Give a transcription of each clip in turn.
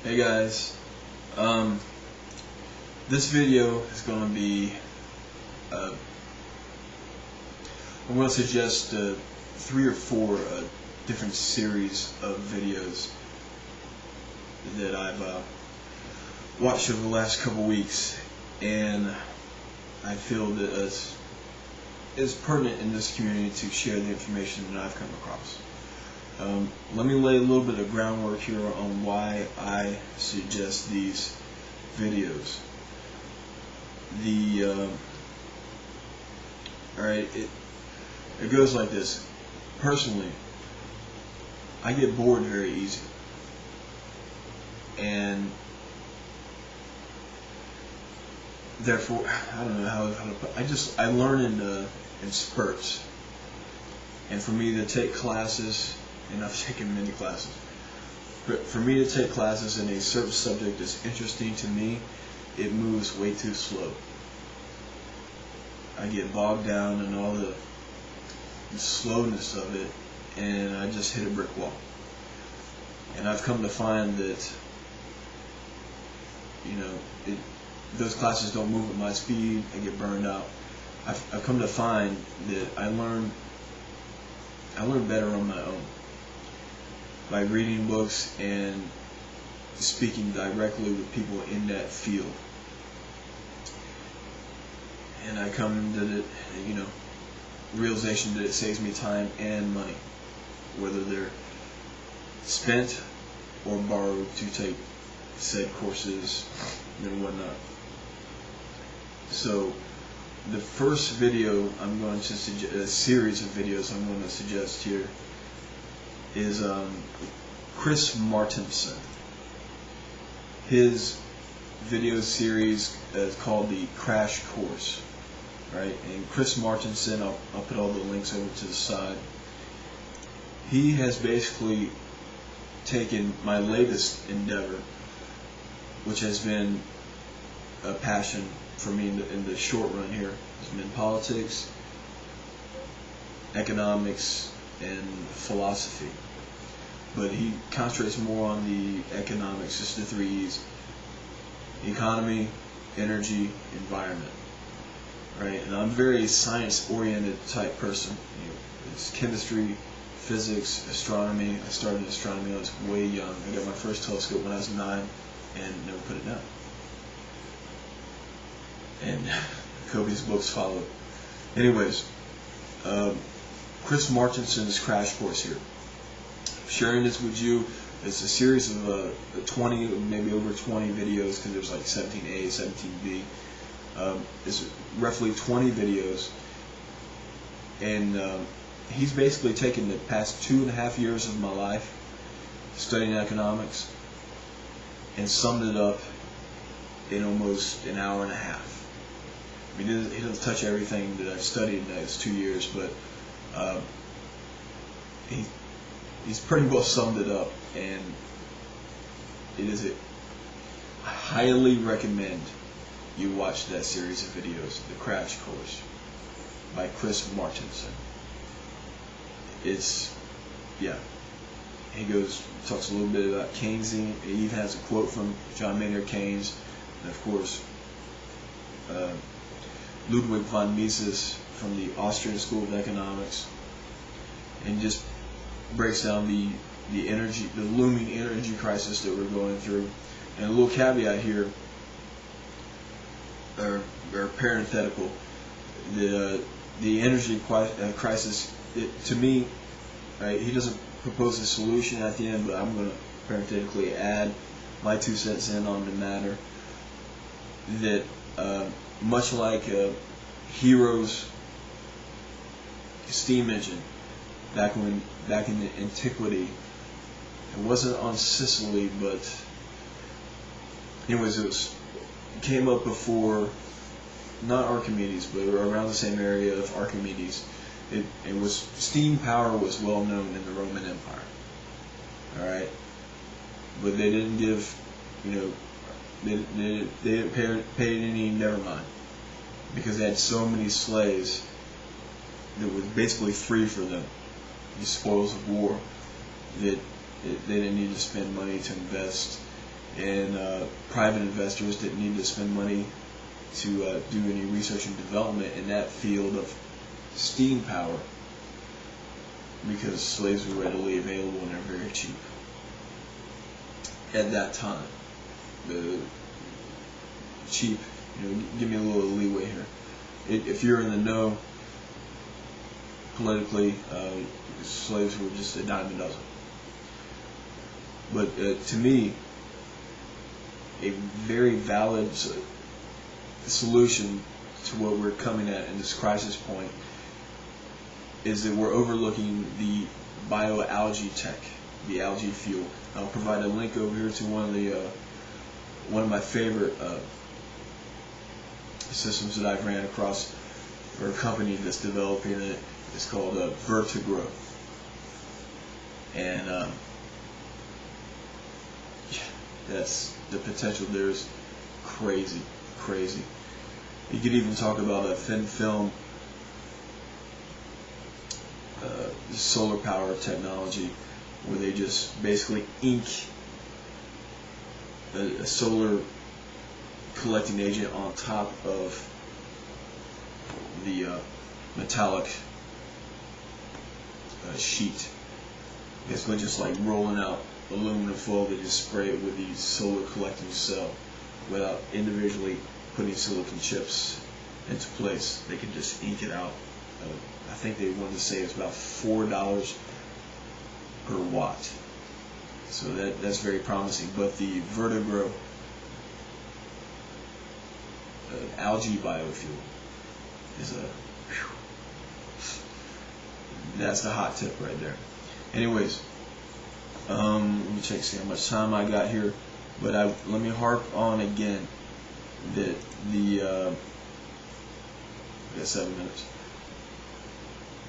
Hey guys, this video is going to be, I'm going to suggest 3 or 4 different series of videos that I've watched over the last couple weeks, and I feel that it's pertinent in this community to share the information that I've come across. Let me lay a little bit of groundwork here on why I suggest these videos. Alright, it goes like this. Personally, I get bored very easy, and therefore, I don't know how to put it. I learn in spurts, and for me to take classes, and I've taken many classes, but for me to take classes in a certain subject that's interesting to me, it moves way too slow. I get bogged down in all the slowness of it, and I just hit a brick wall. And I've come to find that, those classes don't move at my speed. I get burned out. I've come to find that I learn better on my own by reading books and speaking directly with people in that field. And I come to the realization that it saves me time and money, whether they're spent or borrowed to take said courses and whatnot. So the first video I'm going to suggest, a series of videos I'm going to suggest here, is Chris Martenson. His video series is called the Crash Course, right? And Chris Martenson, I'll put all the links over to the side. He has basically taken my latest endeavor, which has been a passion for me in the short run here. It's been politics, economics, and philosophy. But he concentrates more on the economics, just the 3 E's: economy, energy, environment. Right? And I'm a very science-oriented type person. It's chemistry, physics, astronomy. I started astronomy when I was way young. I got my first telescope when I was 9 and never put it down. And Kobe's books followed. Anyways, Chris Martenson's Crash Course here. Sharing this with you. It's a series of 20, maybe over 20 videos, because there's like 17A, 17B. It's roughly 20 videos, and he's basically taken the past 2.5 years of my life studying economics and summed it up in almost an hour and a half. I mean, he doesn't touch everything that I've studied in those 2 years, but he's pretty well summed it up, and I highly recommend you watch that series of videos, The Crash Course by Chris Martenson. He talks a little bit about Keynesian. He even has a quote from John Maynard Keynes, and of course Ludwig von Mises from the Austrian School of Economics, and just breaks down the looming energy crisis that we're going through. And a little caveat here, or parenthetical, the energy crisis, to me, right, he doesn't propose a solution at the end, but I'm going to parenthetically add my 2 cents in on the matter, that much like Hero's steam engine back in the antiquity, it wasn't on Sicily, but anyways, it came up before, not Archimedes, but around the same area of Archimedes. Steam power was well known in the Roman Empire. All right, but they didn't give, they didn't pay any never mind, because they had so many slaves that was basically free for them, the spoils of war, that they didn't need to spend money to invest and private investors didn't need to spend money to do any research and development in that field of steam power, because slaves were readily available and they're very cheap at that time. The cheap, give me a little leeway here. If you're in the know politically, slaves were just a dime a dozen. But to me, a very valid solution to what we're coming at in this crisis point is that we're overlooking the bioalgae tech, the algae fuel. I'll provide a link over here to one of my favorite systems that I've ran across, or a company that's developing it. It's called Vertigrow, and that's the potential there is crazy. You could even talk about a thin film solar power technology, where they just basically ink a solar collecting agent on top of the metallic sheet. Basically just like rolling out aluminum foil, they just spray it with the solar collecting cell without individually putting silicon chips into place. They can just ink it out. I think they wanted to say it's about $4 per watt. So that's very promising. But the Vertigrow algae biofuel is that's the hot tip right there. Anyways, let me see how much time I got here. But let me harp on again that I got 7 minutes.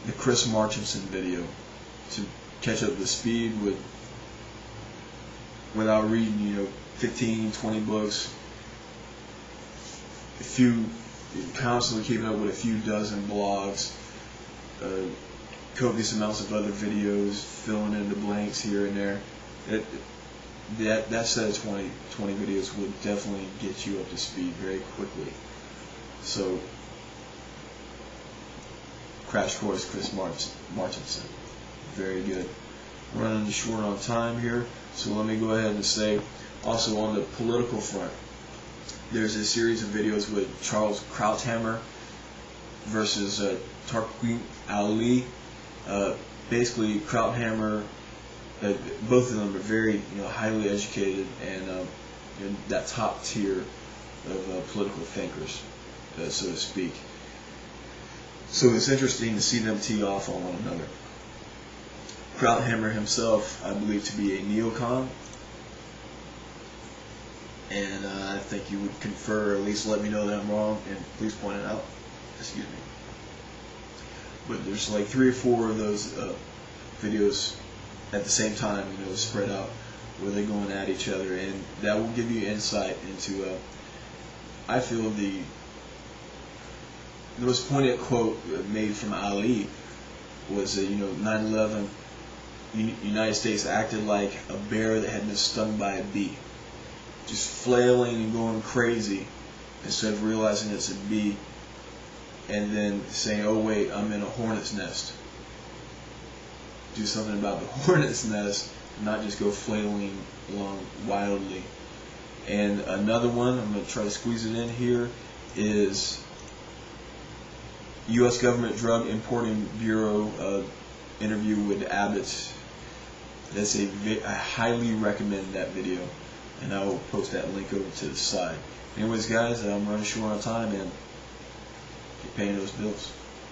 The Chris Marchinson video, to catch up the speed without reading 15, 20 books, constantly keeping up with a few dozen blogs, copious amounts of other videos, filling in the blanks here and there. That set of 20 videos would definitely get you up to speed very quickly. So, Crash Course Chris Marchinson, very good. Running short on time here, so let me go ahead and say, also on the political front, there's a series of videos with Charles Krauthammer versus Tarquin Ali. Basically, Krauthammer, both of them are very highly educated and in that top tier of political thinkers, so to speak. So it's interesting to see them tee off on one another. Krauthammer himself, I believe to be a neocon, and I think you would confer, or at least let me know that I'm wrong, and please point it out. Excuse me. But there's like 3 or 4 of those videos at the same time, spread out, where they're going at each other, and that will give you insight into, I feel, the most poignant quote made from Ali was that 9/11, United States acted like a bear that had been stung by a bee, just flailing and going crazy instead of realizing it's a bee and then saying, oh wait, I'm in a hornet's nest. Do something about the hornet's nest, not just go flailing along wildly. And another one, I'm going to try to squeeze it in here, is U.S. Government Drug Importing Bureau interview with Abbott. I highly recommend that video, and I will post that link over to the side. Anyways, guys, I'm running short on time, and keep paying those bills.